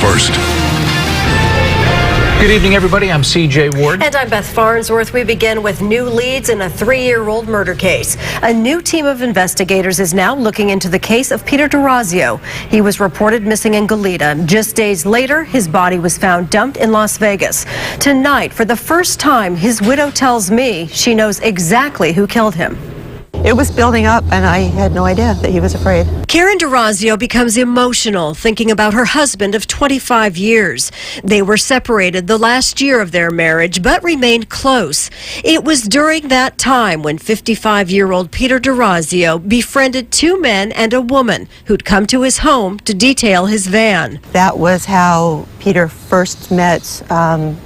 first. Good evening, everybody. I'm C.J. Ward. And I'm Beth Farnsworth. We begin with new leads in a 3-year-old murder case. A new team of investigators is now looking into the case of Peter DeRazio. He was reported missing in Goleta. Just days later, his body was found dumped in Las Vegas. Tonight, for the first time, his widow tells me she knows exactly who killed him. It was building up, and I had no idea that he was afraid. Karen DeRazio becomes emotional thinking about her husband of 25 years. They were separated the last year of their marriage, but remained close. It was during that time when 55-year-old Peter DeRazio befriended 2 men and a woman who'd come to his home to detail his van. That was how Peter first met, the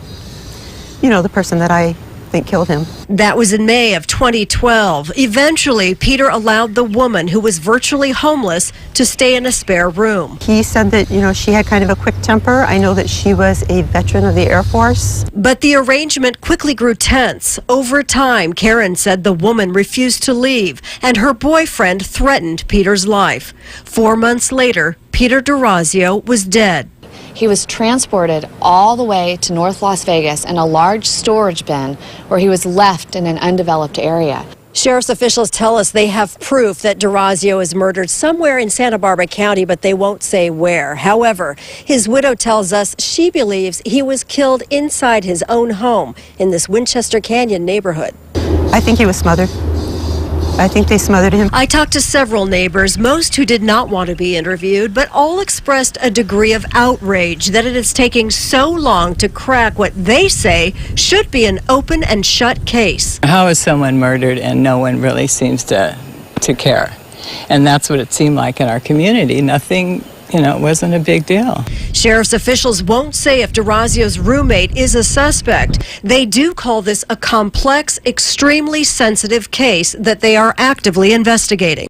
person that I think killed him. That was in May of 2012. Eventually, Peter allowed the woman who was virtually homeless to stay in a spare room. He said that, she had kind of a quick temper. I know that she was a veteran of the Air Force. But the arrangement quickly grew tense. Over time, Karen said the woman refused to leave, and her boyfriend threatened Peter's life. 4 months later, Peter DeRazio was dead. He was transported all the way to North Las Vegas in a large storage bin where he was left in an undeveloped area. Sheriff's officials tell us they have proof that DeRazio is murdered somewhere in Santa Barbara County, but they won't say where. However, his widow tells us she believes he was killed inside his own home in this Winchester Canyon neighborhood. I think he was smothered. I think they smothered him. I talked to several neighbors, most who did not want to be interviewed, but all expressed a degree of outrage that it is taking so long to crack what they say should be an open and shut case. How is someone murdered and no one really seems to care? And that's what it seemed like in our community. Nothing, it wasn't a big deal. Sheriff's officials won't say if DeRazio's roommate is a suspect. They do call this a complex, extremely sensitive case that they are actively investigating.